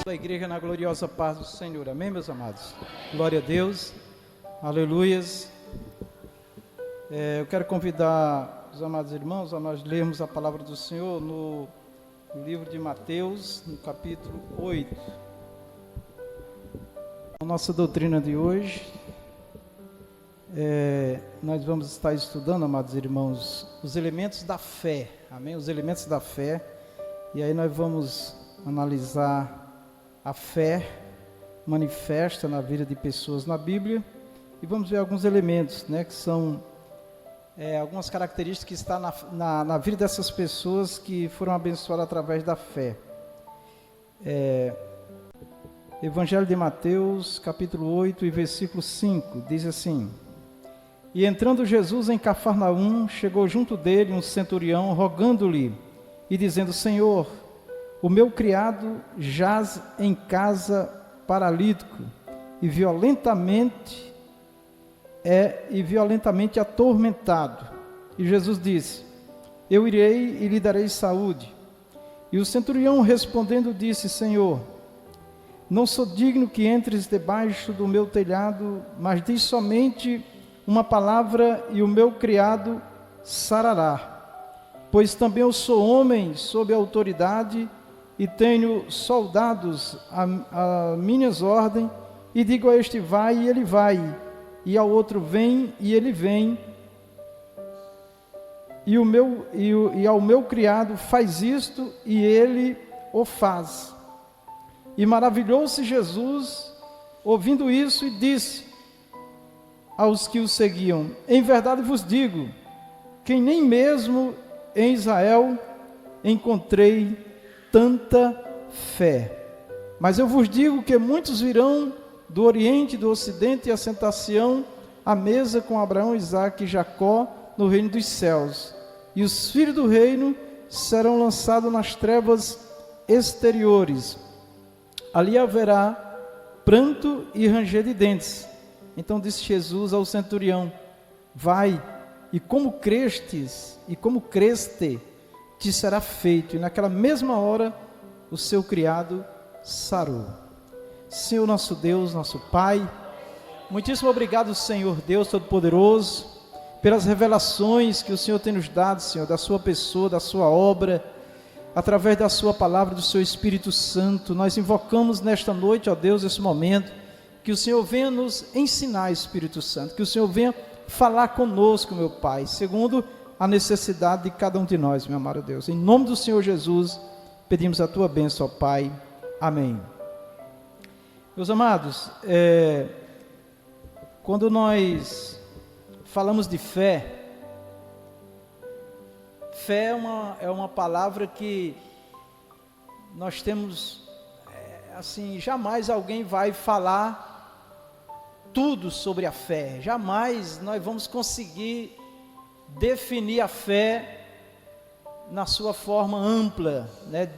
Da igreja na gloriosa paz do Senhor, amém, meus amados? Glória a Deus, aleluias. Eu quero convidar os amados irmãos a nós lermos a palavra do Senhor no livro de Mateus, no capítulo 8. A nossa doutrina de hoje, nós vamos estar estudando, amados irmãos, os elementos da fé, amém? Os elementos da fé, e aí nós vamos analisar a fé manifesta na vida de pessoas na Bíblia, e vamos ver alguns elementos, né, que são algumas características que estão na vida dessas pessoas que foram abençoadas através da fé. Evangelho de Mateus, capítulo 8 e versículo 5, diz assim: E entrando Jesus em Cafarnaum, chegou junto dele um centurião, rogando-lhe e dizendo: Senhor, o meu criado jaz em casa paralítico e violentamente atormentado. E Jesus disse: Eu irei e lhe darei saúde. E o centurião respondendo disse: Senhor, não sou digno que entres debaixo do meu telhado, mas diz somente uma palavra e o meu criado sarará. Pois também eu sou homem sob autoridade e tenho soldados a minhas ordens, e digo a este vai e ele vai, e ao outro vem e ele vem, e ao meu criado faz isto e ele o faz. E maravilhou-se Jesus ouvindo isso e disse aos que o seguiam: Em verdade vos digo, que nem mesmo em Israel encontrei tanta fé. Mas eu vos digo que muitos virão do Oriente e do Ocidente e assentar-se-ão à mesa com Abraão, Isaque e Jacó no reino dos céus. E os filhos do reino serão lançados nas trevas exteriores. Ali haverá pranto e ranger de dentes. Então disse Jesus ao centurião: Vai, e como crestes, e como creste, te será feito. E naquela mesma hora o seu criado sarou. Senhor nosso Deus, nosso Pai, muitíssimo obrigado, Senhor Deus Todo-Poderoso, pelas revelações que o Senhor tem nos dado, Senhor, da sua pessoa, da sua obra, através da sua palavra, do seu Espírito Santo. Nós invocamos nesta noite, ó Deus, esse momento, que o Senhor venha nos ensinar, Espírito Santo, que o Senhor venha falar conosco, meu Pai, segundo a necessidade de cada um de nós, meu amado Deus. Em nome do Senhor Jesus, pedimos a tua bênção, ó Pai. Amém. Meus amados, quando nós falamos de fé, fé é uma palavra que nós temos, assim, jamais alguém vai falar tudo sobre a fé, jamais nós vamos conseguir definir a fé na sua forma ampla, né?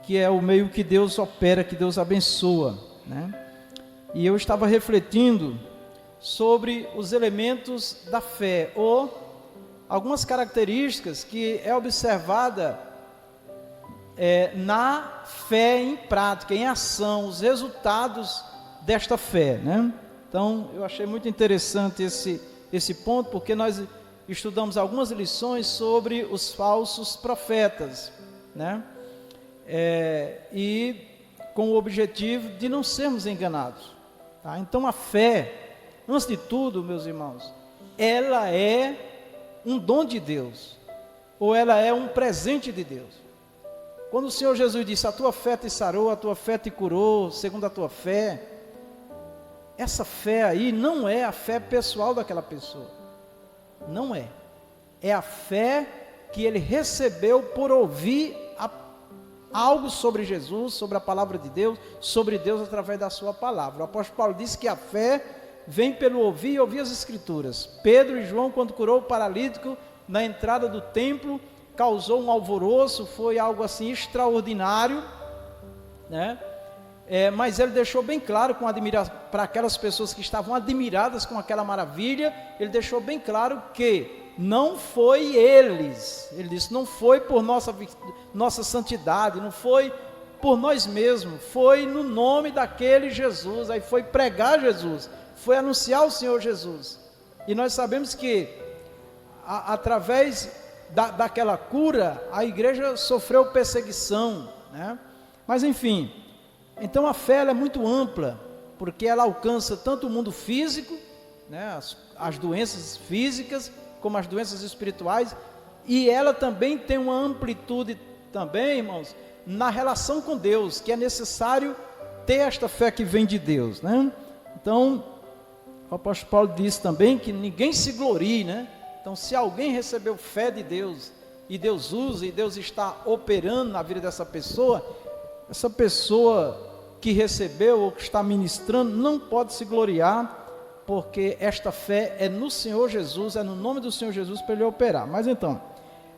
Que é o meio que Deus opera, que Deus abençoa, né? E eu estava refletindo sobre os elementos da fé, ou algumas características que é observada na fé em prática, em ação, os resultados desta fé, né? Então, eu achei muito interessante esse ponto, porque nós estudamos algumas lições sobre os falsos profetas, né? E com o objetivo de não sermos enganados, tá? Então a fé, antes de tudo, meus irmãos, ela é um dom de Deus, ou ela é um presente de Deus. Quando o Senhor Jesus disse: a tua fé te sarou, a tua fé te curou, segundo a tua fé, essa fé aí não é a fé pessoal daquela pessoa, não é a fé que ele recebeu por ouvir algo sobre Jesus, sobre a palavra de Deus, sobre Deus através da sua palavra. O apóstolo Paulo disse que a fé vem pelo ouvir e ouvir as Escrituras. Pedro e João, quando curou o paralítico na entrada do templo, causou um alvoroço, foi algo assim extraordinário, né? Mas ele deixou bem claro, para aquelas pessoas que estavam admiradas com aquela maravilha, ele deixou bem claro que não foi eles, ele disse, não foi por nossa santidade, não foi por nós mesmos, foi no nome daquele Jesus, aí foi pregar Jesus, foi anunciar o Senhor Jesus. E nós sabemos que através daquela cura, a igreja sofreu perseguição, né? Mas enfim, então a fé ela é muito ampla, porque ela alcança tanto o mundo físico, né, as doenças físicas, como as doenças espirituais, e ela também tem uma amplitude também, irmãos, na relação com Deus, que é necessário ter esta fé que vem de Deus, né? Então, o apóstolo Paulo diz também que ninguém se glorie, né? Então, se alguém recebeu fé de Deus, e Deus usa, e Deus está operando na vida dessa pessoa, essa pessoa que recebeu ou que está ministrando, não pode se gloriar, porque esta fé é no Senhor Jesus, é no nome do Senhor Jesus para ele operar. Mas então,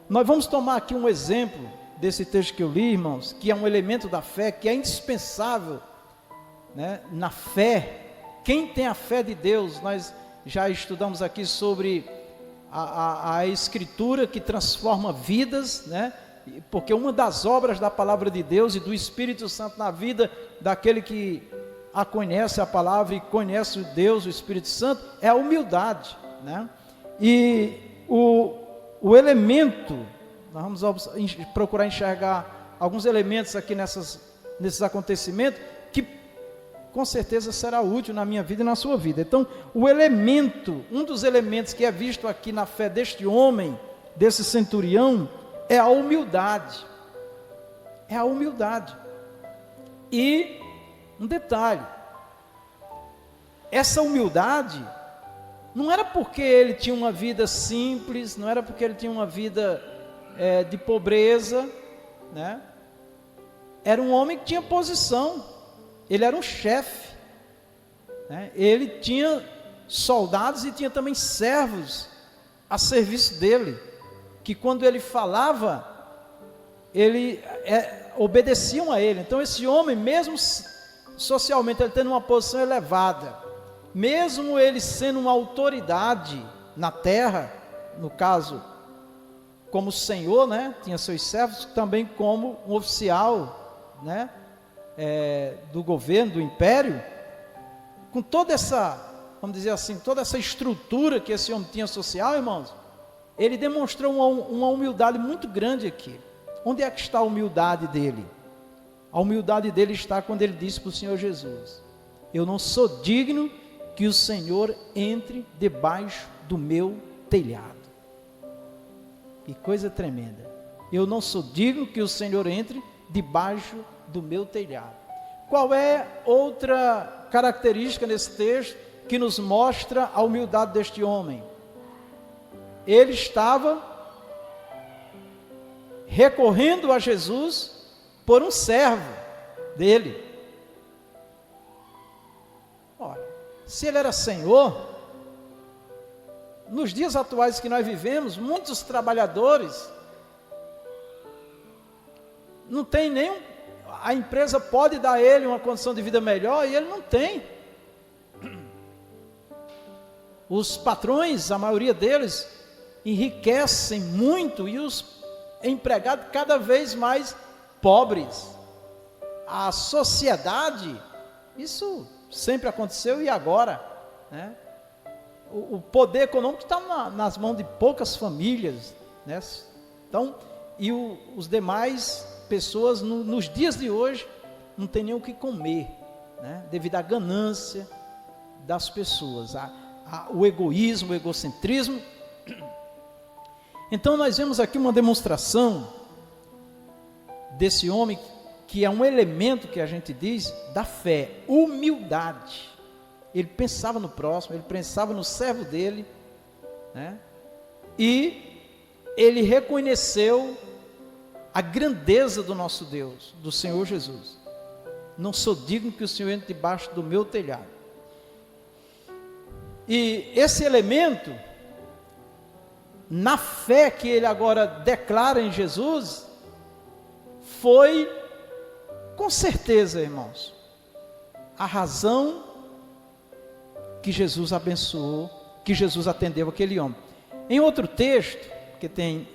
nós vamos tomar aqui um exemplo desse texto que eu li, irmãos, que é um elemento da fé, que é indispensável, né, na fé. Quem tem a fé de Deus, nós já estudamos aqui sobre a Escritura que transforma vidas, né? Porque uma das obras da palavra de Deus e do Espírito Santo na vida daquele que a conhece a palavra e conhece o Deus, o Espírito Santo, é a humildade, né? E o elemento, nós vamos procurar enxergar alguns elementos aqui nesses acontecimentos, que com certeza será útil na minha vida e na sua vida. Então, um dos elementos que é visto aqui na fé deste homem, desse centurião, é a humildade. É a humildade. E um detalhe, essa humildade não era porque ele tinha uma vida simples, não era porque ele tinha uma vida de pobreza, né? Era um homem que tinha posição, ele era um chefe, né? Ele tinha soldados e tinha também servos a serviço dele, que quando ele falava, obedeciam a ele. Então esse homem, mesmo socialmente ele tendo uma posição elevada, mesmo ele sendo uma autoridade na terra, no caso como senhor, né, tinha seus servos, também como um oficial, né, do governo, do império, com toda essa, vamos dizer assim, toda essa estrutura que esse homem tinha social, irmãos, ele demonstrou uma humildade muito grande aqui. Onde é que está a humildade dele? A humildade dele está quando ele disse para o Senhor Jesus: eu não sou digno que o Senhor entre debaixo do meu telhado. Que coisa tremenda. Eu não sou digno que o Senhor entre debaixo do meu telhado. Qual é outra característica nesse texto que nos mostra a humildade deste homem? Ele estava recorrendo a Jesus por um servo dele. Ora, se ele era Senhor, nos dias atuais que nós vivemos, muitos trabalhadores não tem nenhum, a empresa pode dar a ele uma condição de vida melhor e ele não tem. Os patrões, a maioria deles, enriquecem muito e os empregados cada vez mais pobres. A sociedade, isso sempre aconteceu e agora, né? O poder econômico está nas mãos de poucas famílias, né? Então, e os demais pessoas nos dias de hoje não tem nem o que comer, né? Devido à ganância das pessoas, o egoísmo, o egocentrismo. Então nós vemos aqui uma demonstração desse homem que é um elemento que a gente diz da fé, humildade. Ele pensava no próximo, ele pensava no servo dele, né? E ele reconheceu a grandeza do nosso Deus, do Senhor Jesus. Não sou digno que o Senhor entre debaixo do meu telhado. E esse elemento, na fé que ele agora declara em Jesus, foi, com certeza, irmãos, a razão que Jesus abençoou, que Jesus atendeu aquele homem. Em outro texto, que tem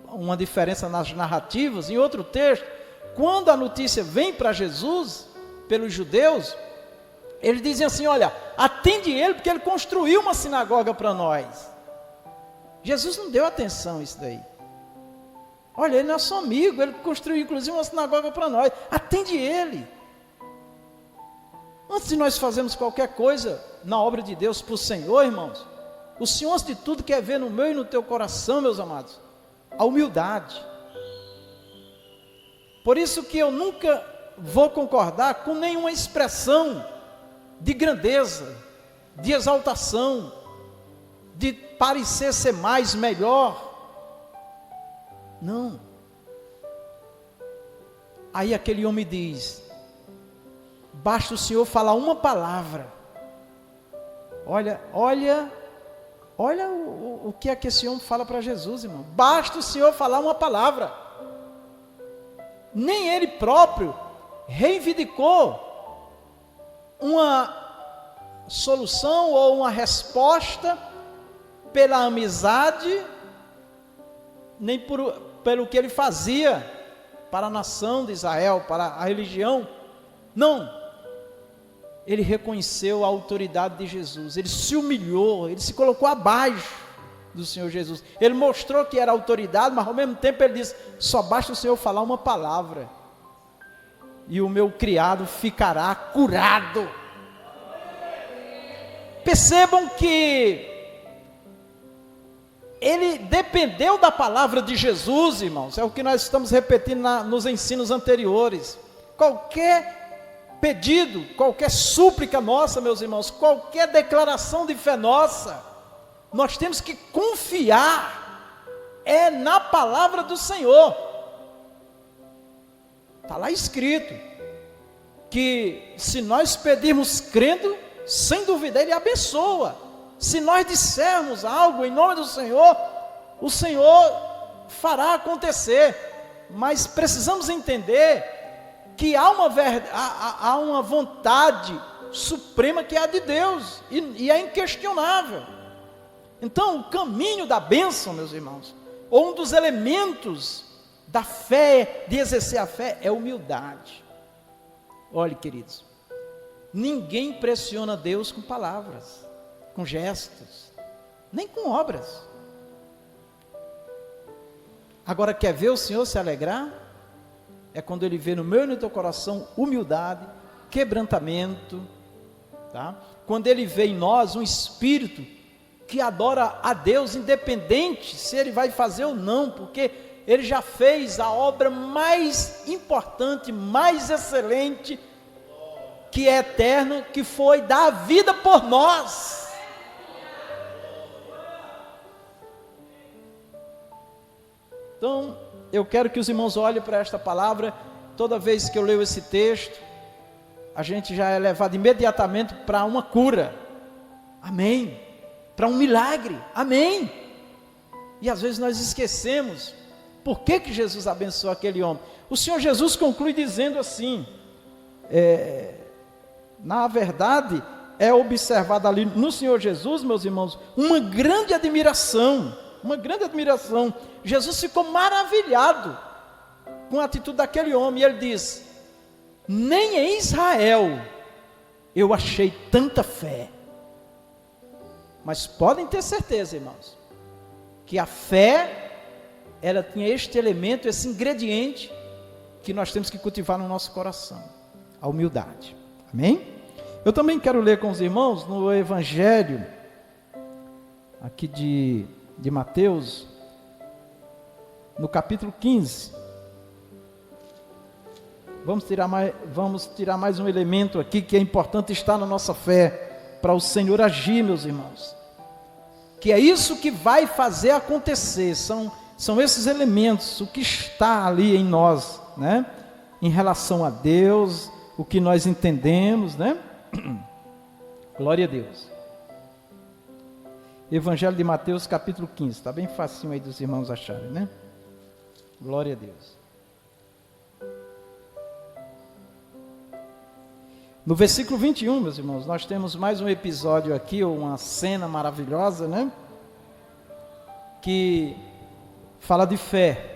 uma diferença nas narrativas, em outro texto, quando a notícia vem para Jesus, pelos judeus, eles dizem assim: olha, atende ele, porque ele construiu uma sinagoga para nós. Jesus não deu atenção a isso daí. Olha, ele é nosso amigo, ele construiu inclusive uma sinagoga para nós, atende ele. Antes de nós fazermos qualquer coisa na obra de Deus para o Senhor, irmãos, o Senhor, antes de tudo, quer ver no meu e no teu coração, meus amados, a humildade. Por isso que eu nunca vou concordar com nenhuma expressão de grandeza, de exaltação, de parecer ser mais, melhor. Não. Aí aquele homem diz: basta o Senhor falar uma palavra. Olha o que é que esse homem fala para Jesus, irmão. Basta o Senhor falar uma palavra. Nem ele próprio reivindicou uma solução ou uma resposta pela amizade, nem pelo que ele fazia para a nação de Israel, para a religião. Não. Ele reconheceu a autoridade de Jesus, ele se humilhou, ele se colocou abaixo do Senhor Jesus. Ele mostrou que era autoridade, mas ao mesmo tempo ele disse: só basta o Senhor falar uma palavra, e o meu criado ficará curado. Percebam que ele dependeu da palavra de Jesus, irmãos. É o que nós estamos repetindo nos ensinos anteriores. Qualquer pedido, qualquer súplica nossa, meus irmãos, qualquer declaração de fé nossa, nós temos que confiar na palavra do Senhor. Está lá escrito que se nós pedirmos crendo, sem dúvida Ele abençoa. Se nós dissermos algo em nome do Senhor, o Senhor fará acontecer. Mas precisamos entender que há uma vontade suprema que é a de Deus, e é inquestionável. Então, o caminho da bênção, meus irmãos, ou um dos elementos da fé, de exercer a fé, é humildade. Olhe, queridos, ninguém impressiona Deus com palavras, com gestos, nem com obras. Agora, quer ver o Senhor se alegrar? É quando Ele vê no meu e no teu coração humildade, quebrantamento, tá? Quando Ele vê em nós um espírito que adora a Deus, independente se Ele vai fazer ou não, porque Ele já fez a obra mais importante, mais excelente, que é eterna, que foi dar a vida por nós. Então, eu quero que os irmãos olhem para esta palavra. Toda vez que eu leio esse texto, a gente já é levado imediatamente para uma cura, amém, para um milagre, amém. E às vezes nós esquecemos por que Jesus abençoou aquele homem. O Senhor Jesus conclui dizendo assim, na verdade, é observado ali no Senhor Jesus, meus irmãos, uma grande admiração. Jesus ficou maravilhado com a atitude daquele homem, e ele diz: nem em Israel eu achei tanta fé. Mas podem ter certeza, irmãos, que a fé, ela tinha este elemento, esse ingrediente, que nós temos que cultivar no nosso coração, a humildade, amém? Eu também quero ler com os irmãos, no Evangelho, aqui de Mateus, no capítulo 15, vamos tirar mais um elemento aqui, que é importante estar na nossa fé, para o Senhor agir, meus irmãos, que é isso que vai fazer acontecer, são São esses elementos, o que está ali em nós, né? Em relação a Deus, o que nós entendemos, né? Glória a Deus. Evangelho de Mateus, capítulo 15. Está bem facinho aí dos irmãos acharem, né? Glória a Deus. No versículo 21, meus irmãos, nós temos mais um episódio aqui, ou uma cena maravilhosa, né? Que fala de fé.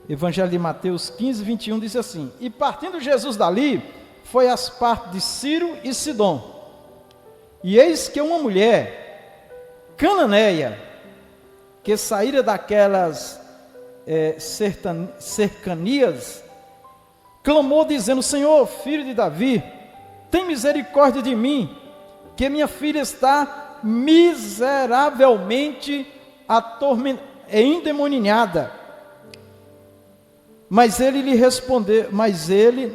Evangelho de Mateus 15, 21 diz assim: E partindo Jesus dali, foi às partes de Ciro e Sidom. E eis que uma mulher cananeia, que saíra daquelas cercanias, clamou dizendo: Senhor, filho de Davi, tem misericórdia de mim, que minha filha está miseravelmente endemoninhada. Mas ele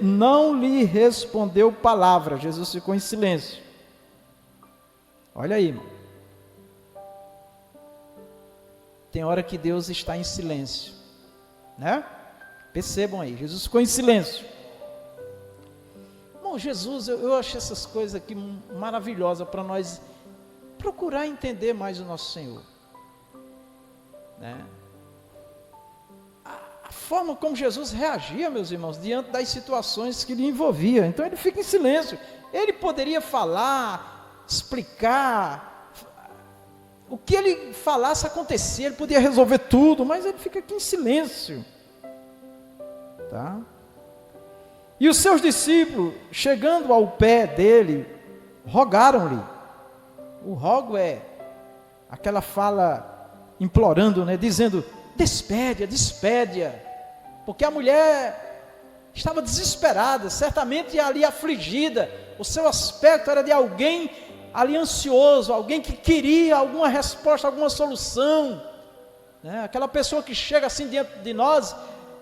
não lhe respondeu palavra. Jesus ficou em silêncio. Olha aí, irmão. Tem hora que Deus está em silêncio, né? Percebam aí, Jesus ficou em silêncio. Bom, Jesus, eu acho essas coisas aqui maravilhosas para nós procurar entender mais o nosso Senhor, né? A forma como Jesus reagia, meus irmãos, diante das situações que lhe envolvia. Então ele fica em silêncio. Ele poderia falar, explicar, o que ele falasse acontecia, ele podia resolver tudo, mas ele fica aqui em silêncio, tá? E os seus discípulos, chegando ao pé dele, rogaram-lhe. O rogo é aquela fala implorando, né, dizendo: despede-a, porque a mulher estava desesperada, certamente ali afligida. O seu aspecto era de alguém ali ansioso, alguém que queria alguma resposta, alguma solução, né? Aquela pessoa que chega assim diante de nós,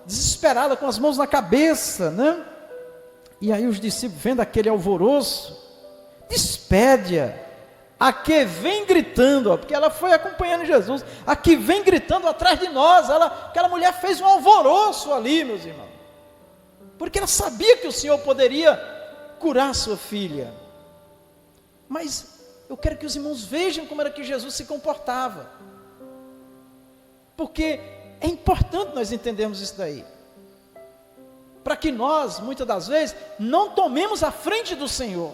desesperada, com as mãos na cabeça, né? E aí os discípulos, vendo aquele alvoroço, despede-a, a que vem gritando, ó, porque ela foi acompanhando Jesus, a que vem gritando atrás de nós. Aquela mulher fez um alvoroço ali, meus irmãos, porque ela sabia que o Senhor poderia curar sua filha. Mas eu quero que os irmãos vejam como era que Jesus se comportava, porque é importante nós entendermos isso daí, para que nós, muitas das vezes, não tomemos a frente do Senhor.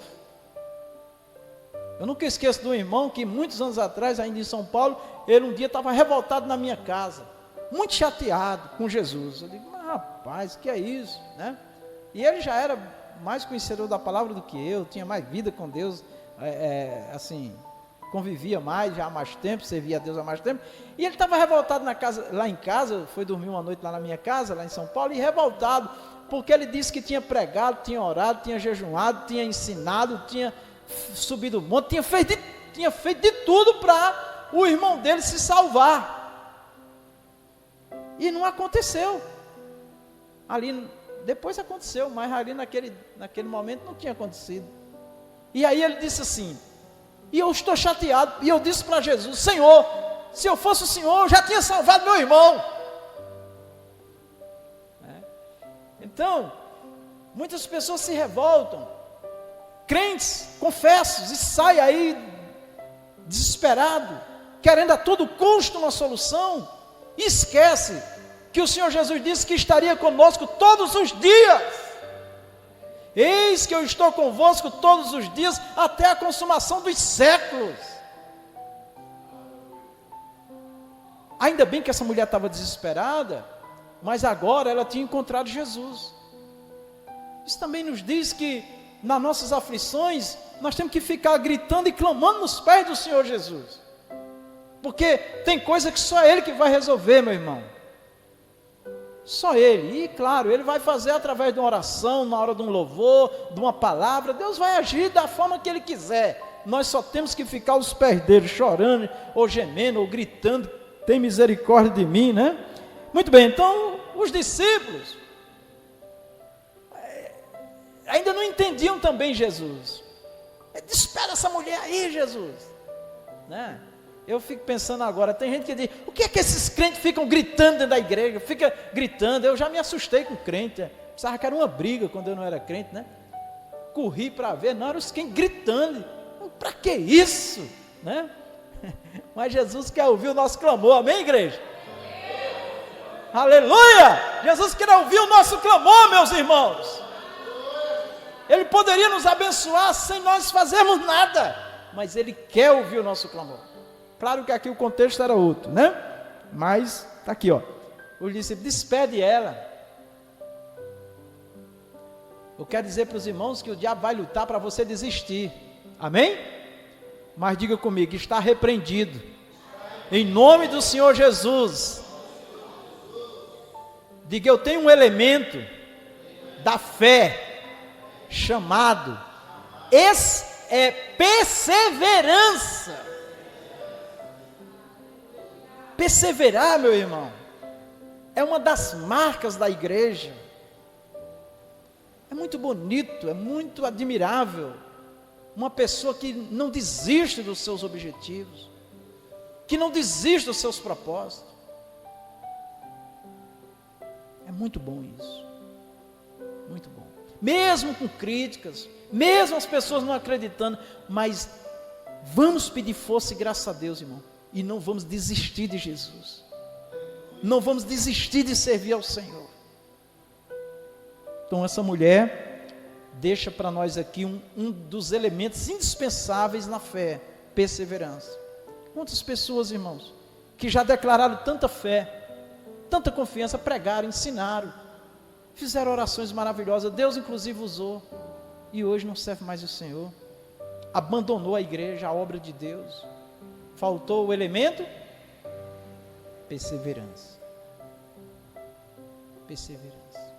Eu nunca esqueço de um irmão que muitos anos atrás, ainda em São Paulo, ele um dia estava revoltado na minha casa, muito chateado com Jesus. Eu digo: mas rapaz, que é isso, né? E ele já era mais conhecedor da palavra do que eu, tinha mais vida com Deus, assim, convivia mais, já há mais tempo, servia a Deus há mais tempo. E ele estava revoltado lá em casa, foi dormir uma noite lá na minha casa, lá em São Paulo, e revoltado, porque ele disse que tinha pregado, tinha orado, tinha jejuado, tinha ensinado, tinha subido o monte, tinha feito de tudo para o irmão dele se salvar, e não aconteceu. Ali, depois aconteceu, mas ali naquele momento não tinha acontecido. E aí ele disse assim, e eu estou chateado, e eu disse para Jesus: Senhor, se eu fosse o Senhor, eu já tinha salvado meu irmão. Então, muitas pessoas se revoltam, crentes, confessos, e saem aí desesperado, querendo a todo custo uma solução, e esquece que o Senhor Jesus disse que estaria conosco todos os dias. Eis que eu estou convosco todos os dias, até a consumação dos séculos. Ainda bem que essa mulher estava desesperada, mas agora ela tinha encontrado Jesus. Isso também nos diz que nas nossas aflições, nós temos que ficar gritando e clamando nos pés do Senhor Jesus, porque tem coisa que só Ele que vai resolver, meu irmão. Só Ele. E claro, Ele vai fazer através de uma oração, na hora de um louvor, de uma palavra. Deus vai agir da forma que Ele quiser. Nós só temos que ficar aos pés dele, chorando, ou gemendo, ou gritando: tem misericórdia de mim, né? Muito bem, então os discípulos ainda não entendiam também Jesus. Espera essa mulher aí, Jesus, né? eu fico pensando agora, tem gente que diz, o que é que esses crentes ficam gritando dentro da igreja? Fica gritando, eu já me assustei com crente, pensava que era uma briga quando eu não era crente, né? Corri para ver, não, eram os crentes gritando, para que isso, né? Mas Jesus quer ouvir o nosso clamor, amém, igreja? Aleluia! Jesus quer ouvir o nosso clamor, meus irmãos. Ele poderia nos abençoar sem nós fazermos nada, mas Ele quer ouvir o nosso clamor. Claro que aqui o contexto era outro, né? Mas, está aqui, ó. O discípulo despede ela. Eu quero dizer para os irmãos que o diabo vai lutar para você desistir, amém? Mas diga comigo, está repreendido, em nome do Senhor Jesus. Diga, eu tenho um elemento da fé, chamado, perseverança. Perseverar, meu irmão, é uma das marcas da igreja. É muito bonito, é muito admirável, uma pessoa que não desiste dos seus objetivos, que não desiste dos seus propósitos. É muito bom isso, muito bom. Mesmo com críticas, mesmo as pessoas não acreditando, mas vamos pedir força e graça a Deus, irmão, e não vamos desistir de Jesus, não vamos desistir de servir ao Senhor. Então essa mulher deixa para nós aqui um dos elementos indispensáveis na fé, perseverança. Quantas pessoas, irmãos, que já declararam tanta fé, tanta confiança, pregaram, ensinaram, fizeram orações maravilhosas, Deus inclusive usou, e hoje não serve mais o Senhor, abandonou a igreja, a obra de Deus. Faltou o elemento? Perseverança. Perseverança.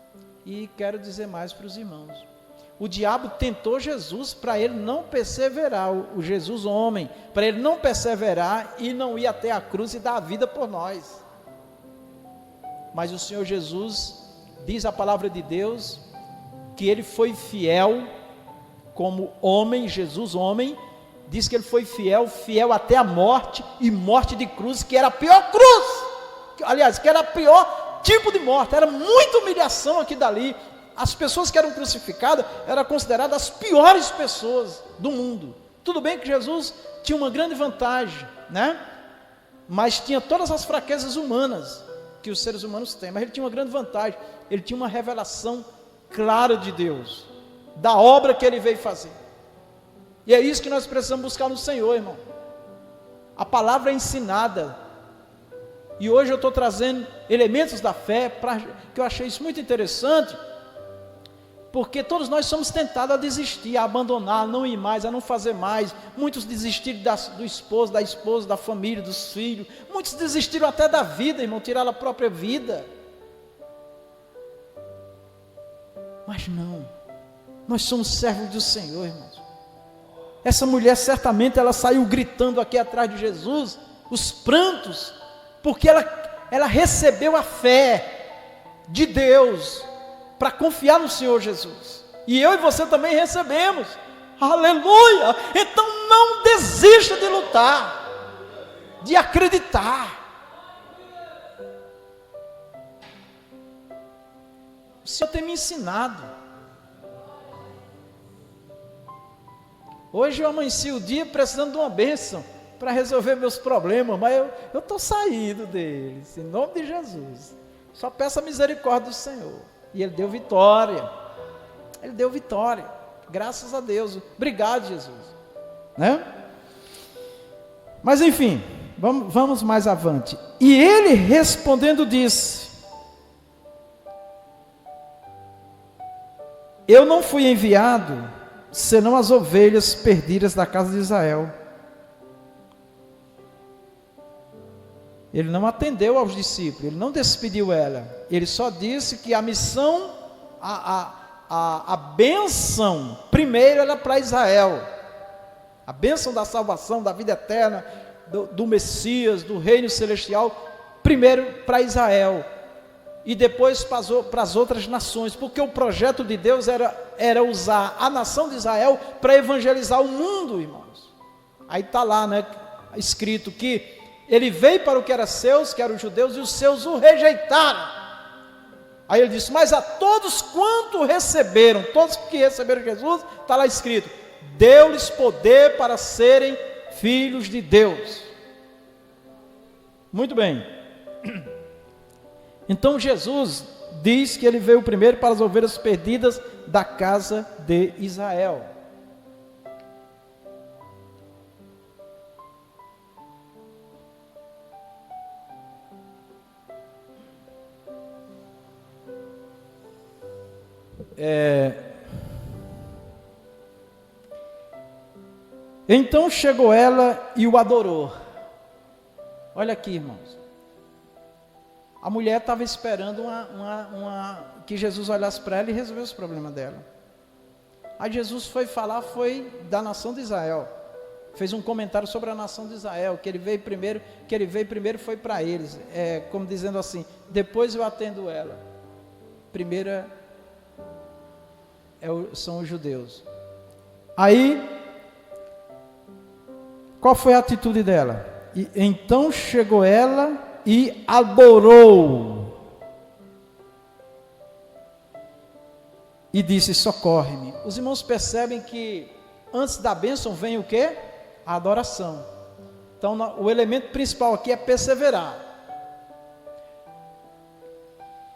E quero dizer mais para os irmãos, o diabo tentou Jesus para ele não perseverar, o Jesus homem, para ele não perseverar e não ir até a cruz e dar a vida por nós. Mas o Senhor Jesus, diz a palavra de Deus, que Ele foi fiel como homem, Jesus homem, diz que Ele foi fiel até a morte, e morte de cruz, que era a pior cruz, aliás, que era o pior tipo de morte, era muita humilhação aqui dali. As pessoas que eram crucificadas, eram consideradas as piores pessoas do mundo. Tudo bem que Jesus tinha uma grande vantagem, né? Mas tinha todas as fraquezas humanas, que os seres humanos têm, mas ele tinha uma grande vantagem, ele tinha uma revelação clara de Deus, da obra que ele veio fazer, e é isso que nós precisamos buscar no Senhor, irmão. A palavra é ensinada, e hoje eu estou trazendo elementos da fé, que eu achei isso muito interessante, porque todos nós somos tentados a desistir, a abandonar, a não ir mais, a não fazer mais. Muitos desistiram do esposo, da esposa, da família, dos filhos. Muitos desistiram até da vida, irmão, tiraram a própria vida. Mas não, nós somos servos do Senhor, irmãos. Essa mulher certamente ela saiu gritando aqui atrás de Jesus, os prantos, porque ela recebeu a fé de Deus, para confiar no Senhor Jesus, e eu e você também recebemos, aleluia. Então não desista de lutar, de acreditar. O Senhor tem me ensinado. Hoje eu amanheci o dia precisando de uma bênção para resolver meus problemas, mas eu estou saindo deles, em nome de Jesus. Só peço a misericórdia do Senhor. E Ele deu vitória, graças a Deus, obrigado Jesus, né? Mas enfim, vamos mais avante. E ele respondendo disse: eu não fui enviado, senão as ovelhas perdidas da casa de Israel. Ele não atendeu aos discípulos, ele não despediu ela, ele só disse que a missão, a bênção, primeiro era para Israel, a bênção da salvação, da vida eterna, do Messias, do reino celestial, primeiro para Israel, e depois para as outras nações, porque o projeto de Deus era usar a nação de Israel para evangelizar o mundo, irmãos. Aí está lá, né? escrito que ele veio para o que era seus, que eram os judeus, e os seus o rejeitaram. Aí ele disse, mas a todos quanto receberam, todos que receberam Jesus, está lá escrito, deu-lhes poder para serem filhos de Deus. Muito bem. Então Jesus diz que ele veio primeiro para as ovelhas perdidas da casa de Israel. Então chegou ela e o adorou. Olha aqui, irmãos. A mulher estava esperando que Jesus olhasse para ela e resolvesse os problemas dela. Aí Jesus foi falar, foi da nação de Israel. Fez um comentário sobre a nação de Israel, que ele veio primeiro foi para eles. Como dizendo assim, depois eu atendo ela. Primeira são os judeus. Aí, qual foi a atitude dela? Então chegou ela e adorou. E disse, socorre-me. Os irmãos percebem que antes da bênção vem o quê? A adoração. Então o elemento principal aqui é perseverar.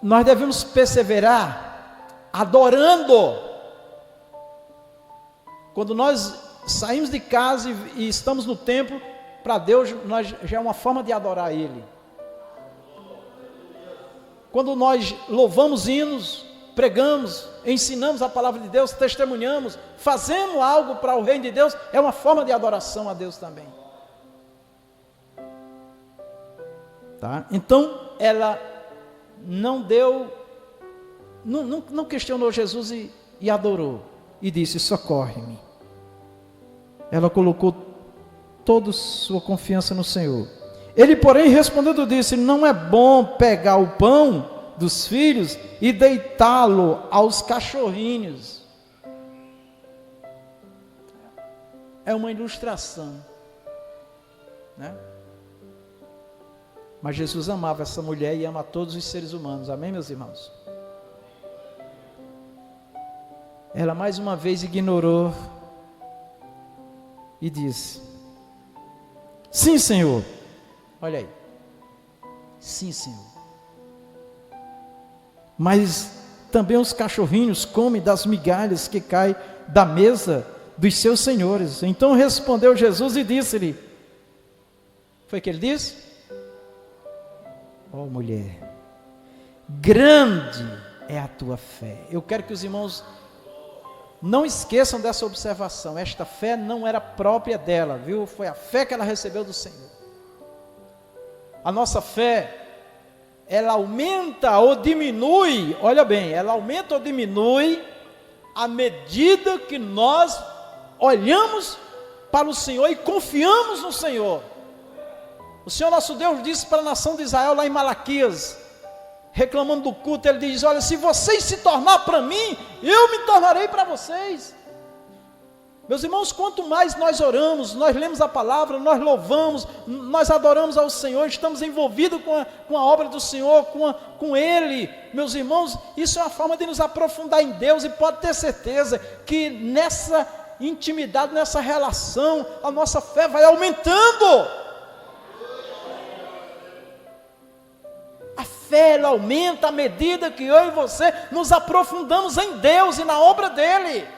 Nós devemos perseverar adorando. Quando nós saímos de casa e estamos no templo, para Deus já é uma forma de adorar Ele. Quando nós louvamos hinos, pregamos, ensinamos a palavra de Deus, testemunhamos, fazemos algo para o reino de Deus, é uma forma de adoração a Deus também. Tá? Então, ela não questionou Jesus e adorou. E disse, socorre-me. Ela colocou toda sua confiança no Senhor. Ele, porém, respondendo, disse, não é bom pegar o pão dos filhos e deitá-lo aos cachorrinhos. É uma ilustração, né? Mas Jesus amava essa mulher e ama a todos os seres humanos, amém, meus irmãos? Ela mais uma vez ignorou e disse, sim, Senhor. Olha aí, sim, Senhor. Mas também os cachorrinhos comem das migalhas que caem da mesa dos seus senhores. Então respondeu Jesus e disse-lhe, foi o que ele disse? Oh, mulher, grande é a tua fé. Eu quero que os irmãos não esqueçam dessa observação. Esta fé não era própria dela, viu? Foi a fé que ela recebeu do Senhor. A nossa fé, ela aumenta ou diminui, olha bem, ela aumenta ou diminui à medida que nós olhamos para o Senhor e confiamos no Senhor. O Senhor nosso Deus disse para a nação de Israel lá em Malaquias, reclamando do culto, ele diz, olha, se vocês se tornar para mim, eu me tornarei para vocês. Meus irmãos, quanto mais nós oramos, nós lemos a palavra, nós louvamos, nós adoramos ao Senhor, estamos envolvidos com a obra do Senhor, com Ele, meus irmãos, isso é uma forma de nos aprofundar em Deus, e pode ter certeza que nessa intimidade, nessa relação, a nossa fé vai aumentando. A fé, ela aumenta à medida que eu e você nos aprofundamos em Deus e na obra dEle.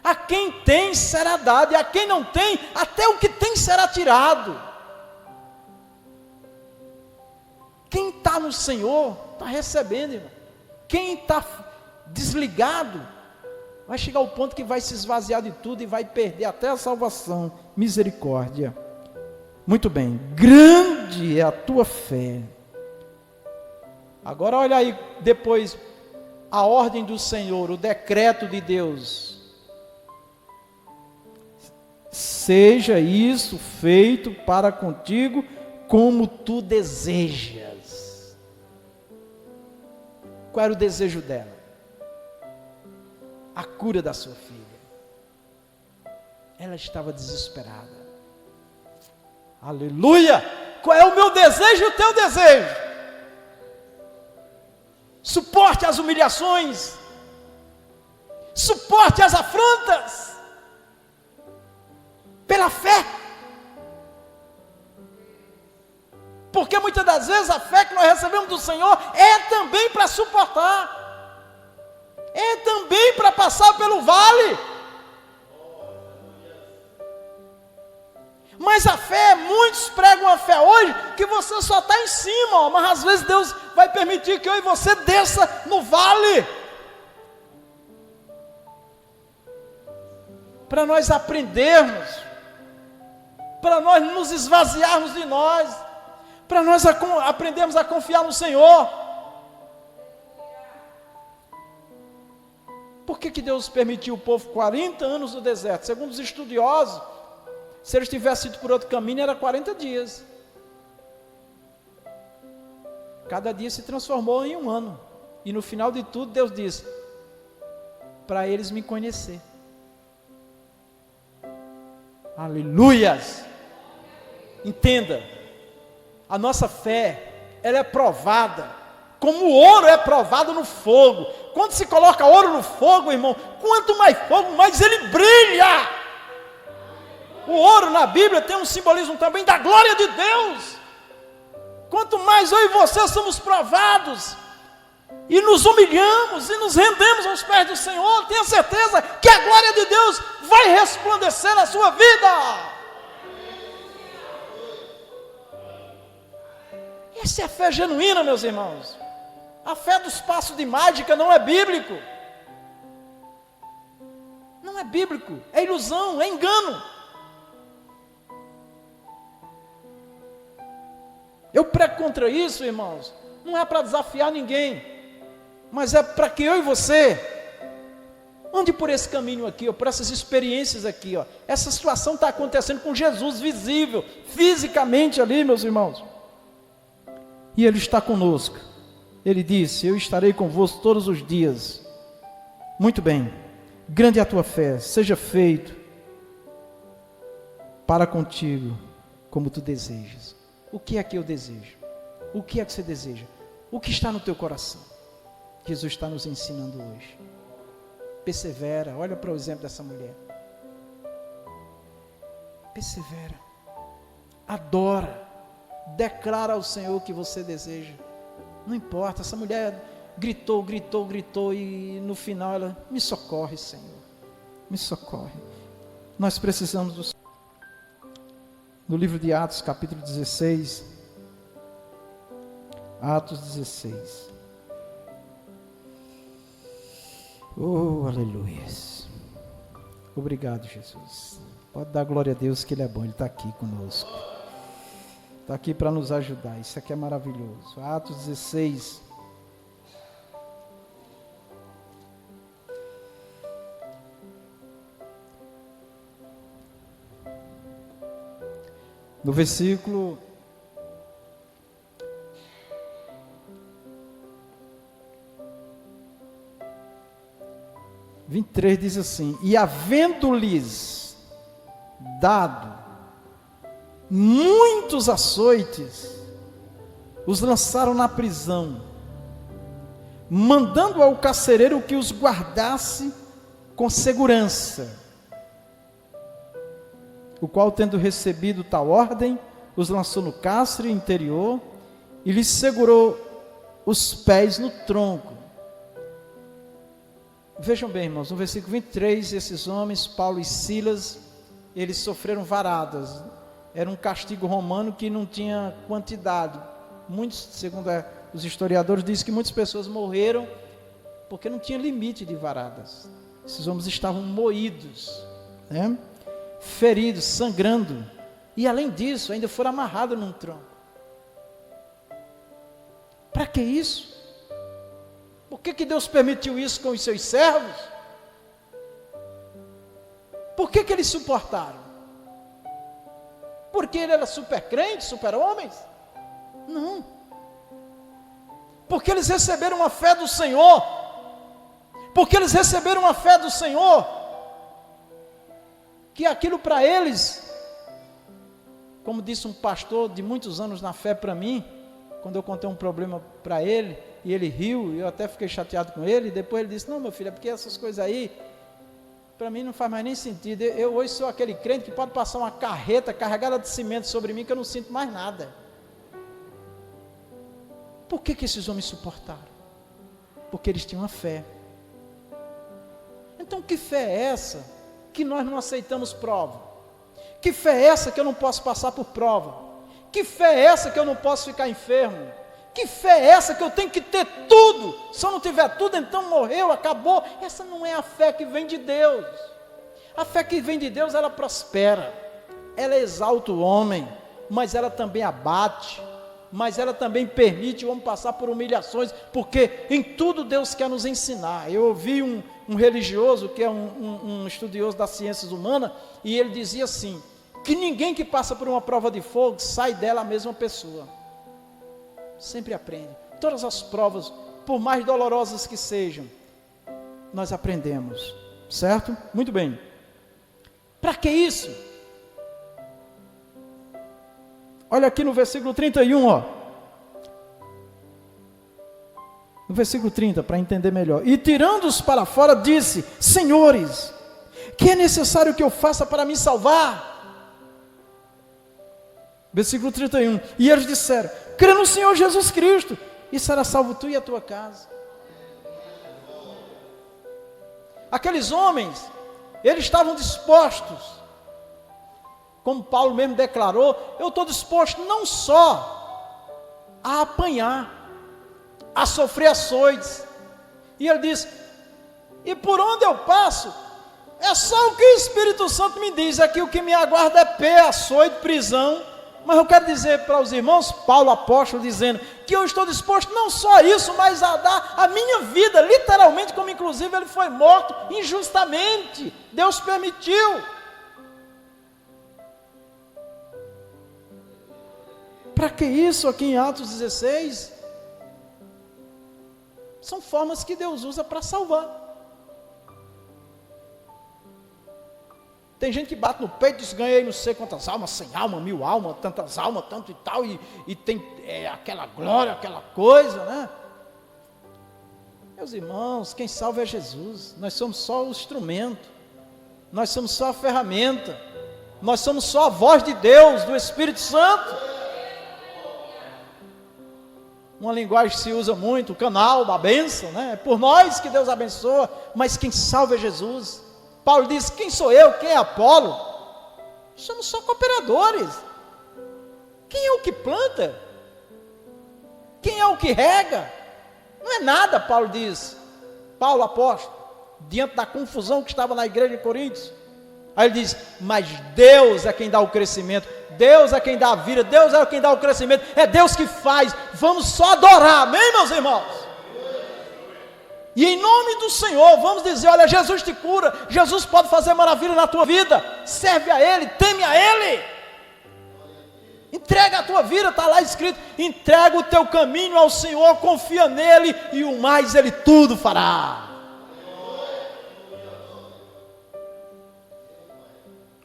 A quem tem será dado, e a quem não tem, até o que tem será tirado. Quem está no Senhor, está recebendo, irmão. Quem está desligado, vai chegar ao ponto que vai se esvaziar de tudo e vai perder até a salvação. Misericórdia. Muito bem, grande é a tua fé. Agora olha aí depois a ordem do Senhor, o decreto de Deus. Seja isso feito para contigo como tu desejas. Qual era o desejo dela? A cura da sua filha. Ela estava desesperada. Aleluia! Qual é o meu desejo e o teu desejo? Suporte as humilhações, suporte as afrontas, pela fé. Porque muitas das vezes a fé que nós recebemos do Senhor é também para suportar, é também para passar pelo vale. Mas a fé, muitos pregam a fé hoje, que você só está em cima, mas às vezes Deus vai permitir que eu e você desça no vale, para nós aprendermos, para nós nos esvaziarmos de nós, para nós aprendermos a confiar no Senhor. Por que Deus permitiu o povo 40 anos no deserto? Segundo os estudiosos, se eles tivessem ido por outro caminho, era 40 dias. Cada dia se transformou em um ano. E no final de tudo, Deus disse: para eles me conhecer. Aleluias! Entenda, a nossa fé, ela é provada, como o ouro é provado no fogo. Quando se coloca ouro no fogo, irmão, quanto mais fogo, mais ele brilha. O ouro na Bíblia tem um simbolismo também da glória de Deus. Quanto mais eu e você somos provados, e nos humilhamos, e nos rendemos aos pés do Senhor, tenha certeza que a glória de Deus vai resplandecer na sua vida. Essa é a fé genuína, meus irmãos. A fé dos passos de mágica não é bíblico. Não é bíblico, é ilusão, é engano. Eu prego contra isso, irmãos, não é para desafiar ninguém, mas é para que eu e você ande por esse caminho aqui, ó, por essas experiências aqui, ó. Essa situação está acontecendo com Jesus visível, fisicamente ali, meus irmãos, e Ele está conosco. Ele disse: eu estarei convosco todos os dias. Muito bem, grande é a tua fé, seja feito para contigo como tu desejas. O que é que eu desejo? O que é que você deseja? O que está no teu coração? Jesus está nos ensinando hoje. Persevera, olha para o exemplo dessa mulher. Persevera, adora, declara ao Senhor o que você deseja. Não importa, essa mulher gritou e no final ela: me socorre, Senhor, me socorre. Nós precisamos do Senhor. No livro de Atos, capítulo 16, Atos 16. Oh, aleluia. Obrigado, Jesus. Pode dar glória a Deus que Ele é bom, Ele está aqui conosco. Está aqui para nos ajudar, isso aqui é maravilhoso. Atos 16. No versículo 23 diz assim: e havendo-lhes dado muitos açoites, os lançaram na prisão, mandando ao carcereiro que os guardasse com segurança, o qual, tendo recebido tal ordem, os lançou no cárcere interior e lhes segurou os pés no tronco. Vejam bem, irmãos, no versículo 23, esses homens, Paulo e Silas, eles sofreram varadas. Era um castigo romano que não tinha quantidade. Muitos, segundo os historiadores, dizem que muitas pessoas morreram porque não tinha limite de varadas. Esses homens estavam moídos, né? Feridos, sangrando, e além disso, ainda foram amarrados num tronco. Para que isso? Por que Deus permitiu isso com os seus servos? Por que eles suportaram? Porque ele era super crente, super homens? Não. Porque eles receberam a fé do Senhor. Porque eles receberam a fé do Senhor, que aquilo para eles, como disse um pastor de muitos anos na fé para mim, quando eu contei um problema para ele, e ele riu, e eu até fiquei chateado com ele, e depois ele disse, não, meu filho, é porque essas coisas aí, para mim não faz mais nem sentido. Eu hoje sou aquele crente que pode passar uma carreta carregada de cimento sobre mim, que eu não sinto mais nada. Por que esses homens suportaram? Porque eles tinham a fé. Então que fé é essa que nós não aceitamos prova? Que fé é essa que eu não posso passar por prova? Que fé é essa que eu não posso ficar enfermo? Que fé é essa que eu tenho que ter tudo? Se eu não tiver tudo, então morreu, acabou. Essa não é a fé que vem de Deus. A fé que vem de Deus, ela prospera, ela exalta o homem, mas ela também abate, mas ela também permite o homem passar por humilhações, porque em tudo Deus quer nos ensinar. Eu ouvi um religioso, que é um estudioso das ciências humanas, e ele dizia assim, que ninguém que passa por uma prova de fogo, sai dela a mesma pessoa. Sempre aprende. Todas as provas, por mais dolorosas que sejam, nós aprendemos, certo? Muito bem. Para que isso? Olha aqui no versículo 31, ó. No versículo 30, para entender melhor. E tirando-os para fora, disse, senhores, que é necessário que eu faça para me salvar? Versículo 31, e eles disseram, crê no Senhor Jesus Cristo, e será salvo tu e a tua casa. Aqueles homens, eles estavam dispostos, como Paulo mesmo declarou, eu estou disposto não só a apanhar, a sofrer açoites, e ele diz, e por onde eu passo, é só o que o Espírito Santo me diz, aqui o que me aguarda é pé, açoite, prisão. Mas eu quero dizer para os irmãos, Paulo apóstolo dizendo, que eu estou disposto não só a isso, mas a dar a minha vida, literalmente, como inclusive ele foi morto injustamente, Deus permitiu. Para que isso aqui em Atos 16? São formas que Deus usa para salvar. Tem gente que bate no peito e diz, ganhei não sei quantas almas, 100 almas, 1000 almas, tantas almas, tanto e tal, e tem aquela glória, aquela coisa, né? Meus irmãos, quem salva é Jesus, nós somos só o instrumento, nós somos só a ferramenta, nós somos só a voz de Deus, do Espírito Santo. Uma linguagem que se usa muito, o canal da bênção, né? É por nós que Deus abençoa, mas quem salva é Jesus. Paulo diz, quem sou eu, quem é Apolo? Somos só cooperadores. Quem é o que planta? Quem é o que rega? Não é nada, Paulo diz, Paulo apóstolo, diante da confusão que estava na igreja de Coríntios. Aí ele diz, mas Deus é quem dá o crescimento, Deus é quem dá a vida, Deus é quem dá o crescimento, é Deus que faz, vamos só adorar, amém, meus irmãos? E em nome do Senhor, vamos dizer, olha, Jesus te cura, Jesus pode fazer maravilha na tua vida, serve a Ele, teme a Ele, entrega a tua vida, está lá escrito, entrega o teu caminho ao Senhor, confia nele, e o mais Ele tudo fará.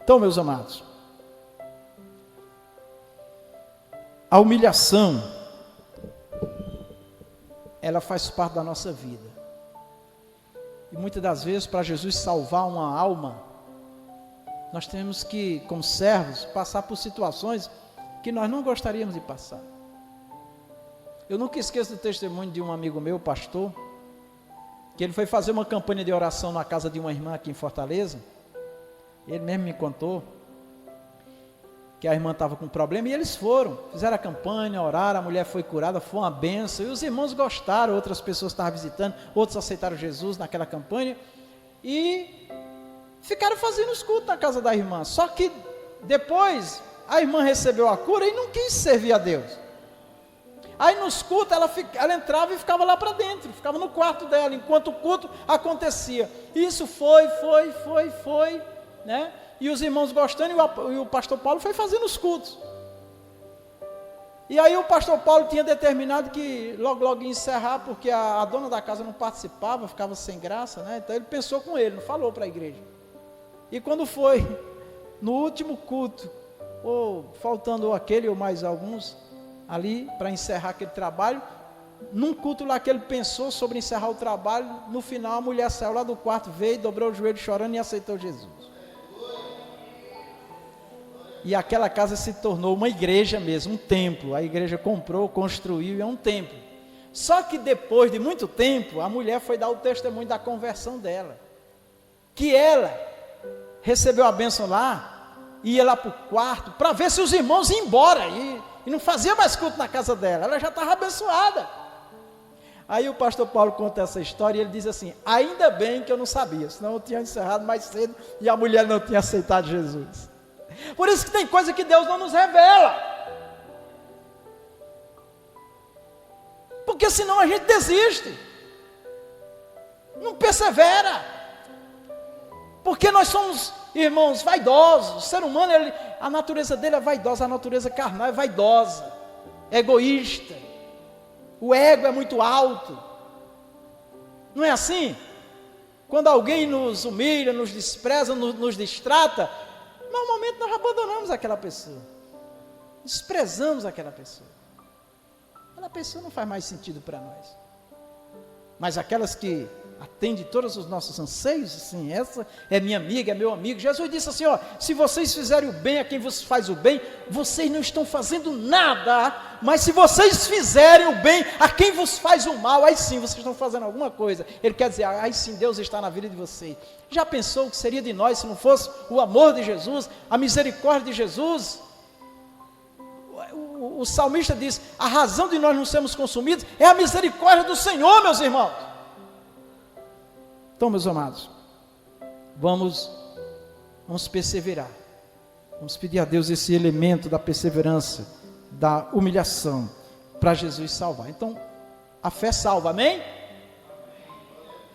Então, meus amados, a humilhação, ela faz parte da nossa vida. E muitas das vezes, para Jesus salvar uma alma, nós temos que, como servos, passar por situações que nós não gostaríamos de passar. Eu nunca esqueço do testemunho de um amigo meu, pastor, que ele foi fazer uma campanha de oração na casa de uma irmã aqui em Fortaleza. Ele mesmo me contou que a irmã estava com problema, e eles foram, fizeram a campanha, oraram, a mulher foi curada, foi uma bênção, e os irmãos gostaram, outras pessoas estavam visitando, outros aceitaram Jesus naquela campanha, e ficaram fazendo os cultos na casa da irmã. Só que depois a irmã recebeu a cura e não quis servir a Deus. Aí nos cultos ela entrava e ficava lá para dentro, ficava no quarto dela, enquanto o culto acontecia. Isso foi, né? E os irmãos gostando, e o pastor Paulo foi fazendo os cultos. E aí o pastor Paulo tinha determinado que logo ia encerrar, porque a dona da casa não participava, ficava sem graça, né? Então ele pensou com ele, não falou para a igreja. E quando foi no último culto, ou faltando aquele ou mais alguns ali para encerrar aquele trabalho, num culto lá que ele pensou sobre encerrar o trabalho, no final a mulher saiu lá do quarto, veio, dobrou o joelho chorando e aceitou Jesus. E aquela casa se tornou uma igreja mesmo, um templo. A igreja comprou, construiu e é um templo. Só que depois de muito tempo, a mulher foi dar o testemunho da conversão dela. Que ela recebeu a bênção lá, ia lá para o quarto, para ver se os irmãos iam embora. E não fazia mais culto na casa dela, ela já estava abençoada. Aí o pastor Paulo conta essa história e ele diz assim: ainda bem que eu não sabia, senão eu tinha encerrado mais cedo e a mulher não tinha aceitado Jesus. Por isso que tem coisa que Deus não nos revela, porque senão a gente desiste, não persevera, porque nós somos, irmãos, vaidosos. O ser humano, a natureza dele é vaidosa, a natureza carnal é vaidosa, egoísta, o ego é muito alto, não é assim? Quando alguém nos humilha, nos despreza, nos distrata, normalmente nós abandonamos aquela pessoa, desprezamos aquela pessoa não faz mais sentido para nós. Mas aquelas que atendem todos os nossos anseios, assim, essa é minha amiga, é meu amigo. Jesus disse assim, ó: se vocês fizerem o bem a quem vos faz o bem, vocês não estão fazendo nada, mas se vocês fizerem o bem a quem vos faz o mal, aí sim vocês estão fazendo alguma coisa. Ele quer dizer, aí sim Deus está na vida de vocês. Já pensou o que seria de nós se não fosse o amor de Jesus, a misericórdia de Jesus? O salmista diz: a razão de nós não sermos consumidos é a misericórdia do Senhor, meus irmãos. Então, meus amados, vamos perseverar, vamos pedir a Deus esse elemento da perseverança, da humilhação, para Jesus salvar. Então, a fé salva, amém?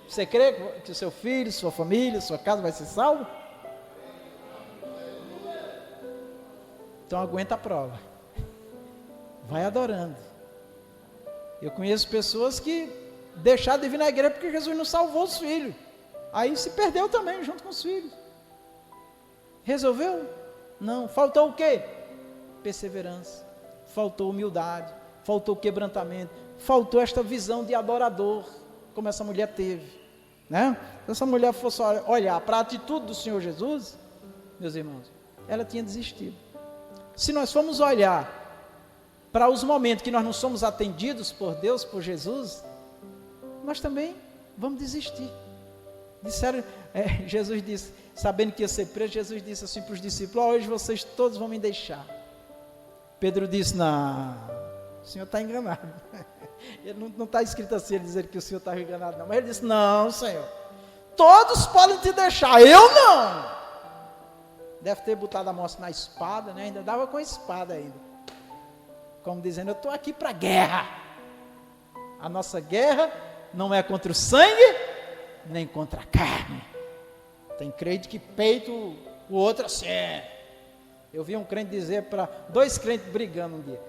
Você crê que o seu filho, sua família, sua casa vai ser salvo? Então aguenta a prova, vai adorando. Eu conheço pessoas que deixaram de vir na igreja porque Jesus não salvou os filhos, aí se perdeu também junto com os filhos. Resolveu? Não. Faltou o quê? Perseverança, faltou humildade, faltou quebrantamento, faltou esta visão de adorador, como essa mulher teve, né? Se essa mulher fosse olhar para a atitude do Senhor Jesus, meus irmãos, ela tinha desistido. Se nós formos olhar para os momentos que nós não somos atendidos por Deus, por Jesus, nós também vamos desistir. Disseram, Jesus disse, sabendo que ia ser preso, Jesus disse assim para os discípulos: hoje vocês todos vão me deixar. Pedro disse: não, o senhor está enganado. Ele não está escrito assim, ele dizer que o senhor está enganado, não. Mas ele disse: não, Senhor, todos podem te deixar, eu não. Deve ter botado a mão na espada, né? Ainda dava com a espada ainda, como dizendo: eu estou aqui para a guerra. A nossa guerra não é contra o sangue, nem contra a carne. Tem crente que peita o outro assim. Eu vi um crente dizer para dois crentes brigando um dia.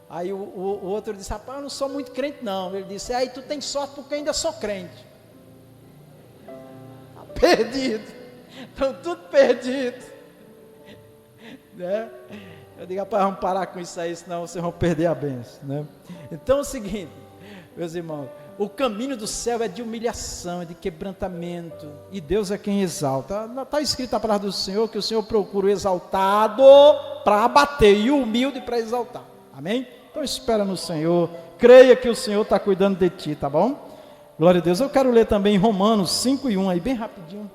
Aí o outro disse: rapaz, eu não sou muito crente não. Ele disse: aí tu tem sorte porque ainda sou crente. Está perdido. Estão tudo perdido, né? Eu digo: rapaz, vamos parar com isso aí, senão vocês vão perder a bênção, né? Então é o seguinte, meus irmãos, o caminho do céu é de humilhação, é de quebrantamento, e Deus é quem exalta. Está escrito na palavra do Senhor que o Senhor procura o exaltado para abater e o humilde para exaltar, amém? Então espera no Senhor, creia que o Senhor está cuidando de ti, tá bom? Glória a Deus. Eu quero ler também Romanos 5:1 aí, bem rapidinho.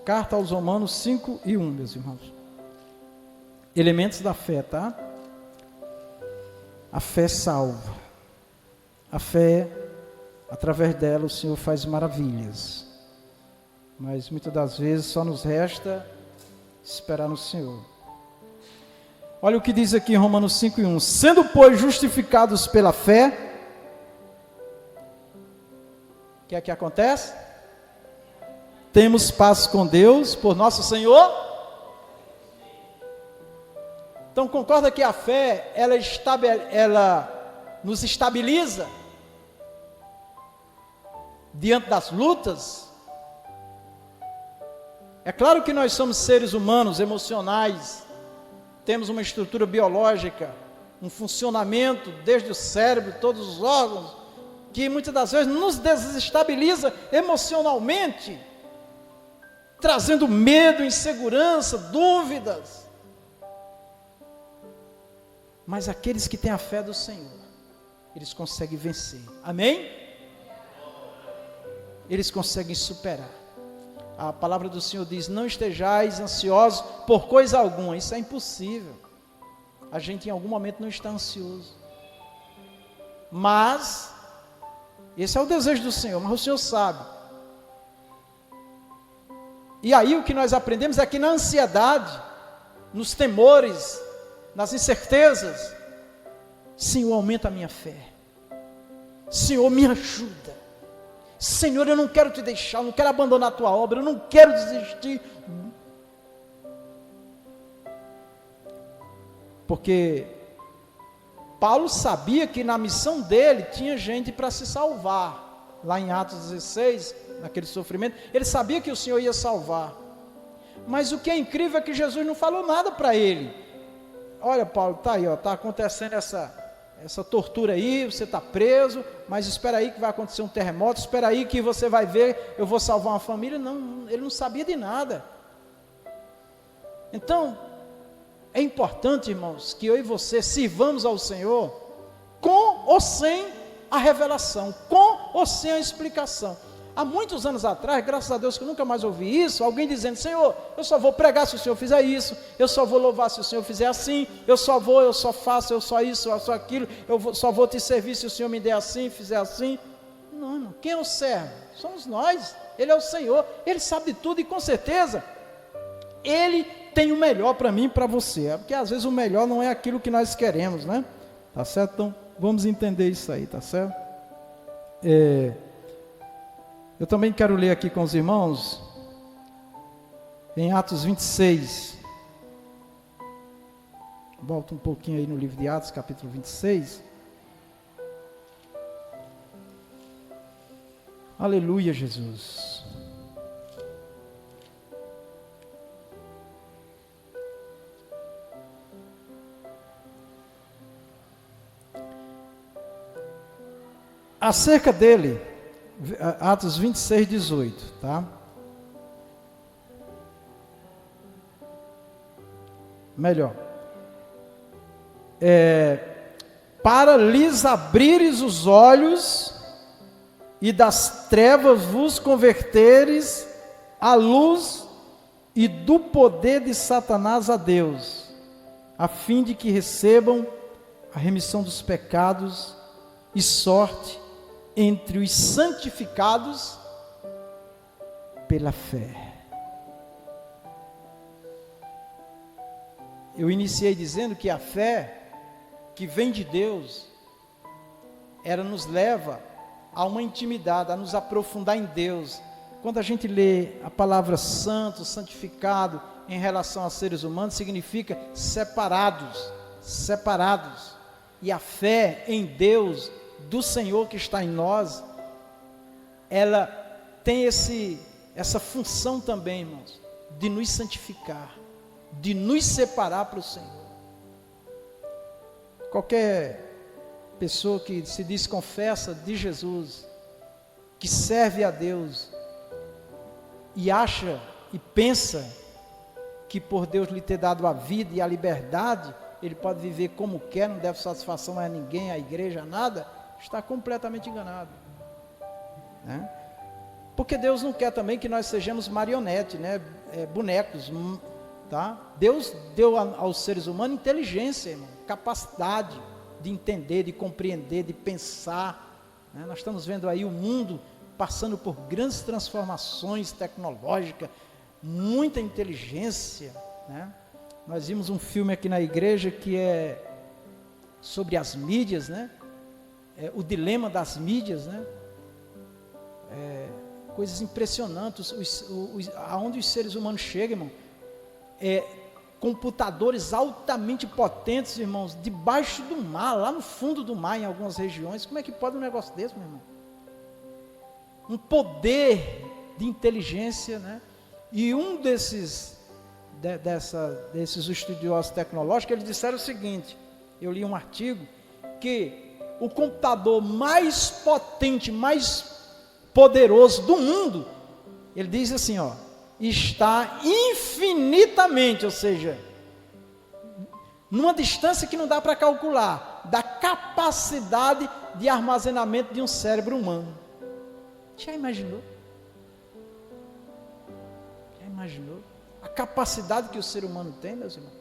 Carta aos Romanos 5:1, meus irmãos. Elementos da fé, tá? A fé salva. A fé, através dela o Senhor faz maravilhas, mas muitas das vezes só nos resta esperar no Senhor. Olha o que diz aqui em Romanos 5:1: sendo, pois, justificados pela fé, o que é que acontece? Temos paz com Deus por nosso Senhor. Então concorda que a fé, ela nos estabiliza diante das lutas, É claro que nós somos seres humanos, emocionais, temos uma estrutura biológica, um funcionamento desde o cérebro, todos os órgãos, que muitas das vezes nos desestabiliza emocionalmente, trazendo medo, insegurança, dúvidas. Mas aqueles que têm a fé do Senhor, eles conseguem vencer, amém? Eles conseguem superar. A palavra do Senhor diz: não estejais ansiosos por coisa alguma. Isso é impossível. A gente em algum momento não está ansioso. Mas, esse é o desejo do Senhor, mas o Senhor sabe. E aí o que nós aprendemos é que na ansiedade, nos temores, nas incertezas, Senhor, aumenta a minha fé. Senhor, me ajuda. Senhor, eu não quero te deixar, eu não quero abandonar a tua obra, eu não quero desistir. Porque Paulo sabia que na missão dele tinha gente para se salvar. Lá em Atos 16, naquele sofrimento, ele sabia que o Senhor ia salvar. Mas o que é incrível é que Jesus não falou nada para ele. Olha, Paulo, está aí, está acontecendo essa tortura aí, você está preso, mas espera aí que vai acontecer um terremoto, espera aí que você vai ver, eu vou salvar uma família. Não, ele não sabia de nada. Então, é importante, irmãos, que eu e você sirvamos ao Senhor com ou sem a revelação, com ou sem a explicação. Há muitos anos atrás, graças a Deus que eu nunca mais ouvi isso, alguém dizendo: Senhor, eu só vou pregar se o Senhor fizer isso, eu só vou louvar se o Senhor fizer assim, eu só faço, eu só isso, eu só aquilo, só vou te servir se o Senhor me der assim, fizer assim. Não, irmão, quem é o servo? Somos nós, Ele é o Senhor, Ele sabe de tudo e com certeza Ele tem o melhor para mim e para você, porque às vezes o melhor não é aquilo que nós queremos, né? Tá certo? Então, vamos entender isso aí, tá certo? Eu também quero ler aqui com os irmãos, em Atos 26, volta um pouquinho aí no livro de Atos, capítulo 26, aleluia, Jesus. Acerca dele, Atos 26, 18, tá? Melhor. Para lhes abrires os olhos e das trevas vos converteres à luz e do poder de Satanás a Deus, a fim de que recebam a remissão dos pecados e sorte entre os santificados pela fé. Eu iniciei dizendo que a fé que vem de Deus, ela nos leva a uma intimidade, a nos aprofundar em Deus. Quando a gente lê a palavra santo, santificado, em relação a seres humanos, significa separados, separados. E a fé em Deus, do Senhor que está em nós, ela tem essa função também, irmãos, de nos santificar, de nos separar para o Senhor. Qualquer pessoa que se diz confessa de Jesus, que serve a Deus, e acha e pensa que por Deus lhe ter dado a vida e a liberdade, ele pode viver como quer, não deve satisfação a ninguém, a igreja, a nada, está completamente enganado, né? Porque Deus não quer também que nós sejamos marionete, né? Bonecos, tá? Deus deu aos seres humanos inteligência, irmão, capacidade de entender, de compreender, de pensar, né? Nós estamos vendo aí o mundo passando por grandes transformações tecnológicas, muita inteligência, né? Nós vimos um filme aqui na igreja que é sobre as mídias, né? O dilema das mídias, né? Coisas impressionantes, aonde os seres humanos chegam, irmão, computadores altamente potentes, irmãos, debaixo do mar, lá no fundo do mar, em algumas regiões. Como é que pode um negócio desse, meu irmão? Um poder de inteligência, né? E um desses estudiosos tecnológicos, eles disseram o seguinte, eu li um artigo, que o computador mais potente, mais poderoso do mundo, ele diz assim, está infinitamente, ou seja, numa distância que não dá para calcular, da capacidade de armazenamento de um cérebro humano. Já imaginou? Já imaginou? A capacidade que o ser humano tem, meus irmãos?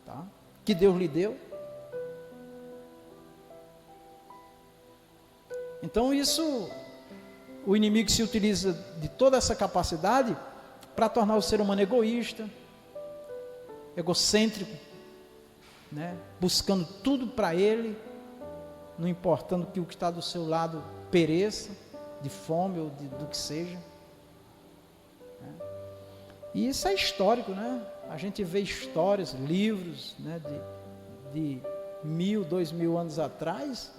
Tá? Que Deus lhe deu. Então isso, o inimigo se utiliza de toda essa capacidade para tornar o ser humano egoísta, egocêntrico, né? Buscando tudo para ele, não importando que o que está do seu lado pereça, de fome ou do que seja. Né? E isso é histórico, né? A gente vê histórias, livros, né, de 1000, 2000 anos atrás.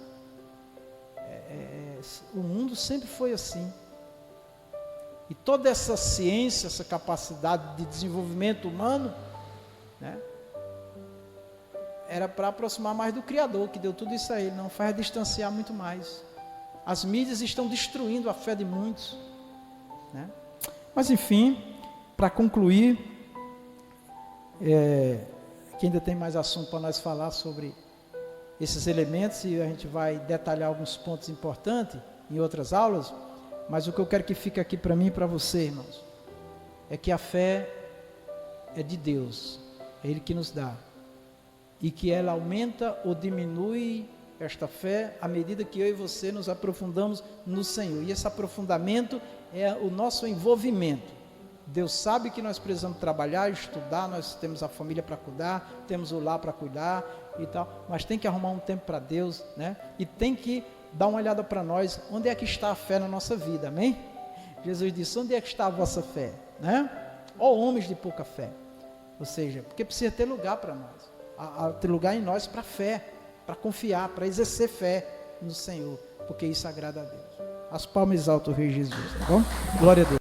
O mundo sempre foi assim. E toda essa ciência, essa capacidade de desenvolvimento humano, né, era para aproximar mais do Criador, que deu tudo isso a ele, não faz distanciar muito mais. As mídias estão destruindo a fé de muitos, né? Mas enfim, para concluir, que ainda tem mais assunto para nós falar sobre esses elementos, e a gente vai detalhar alguns pontos importantes em outras aulas, mas o que eu quero que fique aqui para mim e para você, irmãos, é que a fé é de Deus, é Ele que nos dá, e que ela aumenta ou diminui esta fé à medida que eu e você nos aprofundamos no Senhor, e esse aprofundamento é o nosso envolvimento. Deus sabe que nós precisamos trabalhar, estudar, nós temos a família para cuidar, temos o lar para cuidar e tal, mas tem que arrumar um tempo para Deus, né? E tem que dar uma olhada para nós, onde é que está a fé na nossa vida, amém? Jesus disse, onde é que está a vossa fé, né? Ó homens de pouca fé, ou seja, porque precisa ter lugar para nós, ter lugar em nós para fé, para confiar, para exercer fé no Senhor, porque isso agrada a Deus. As palmas alto o Rei Jesus, tá bom? Glória a Deus.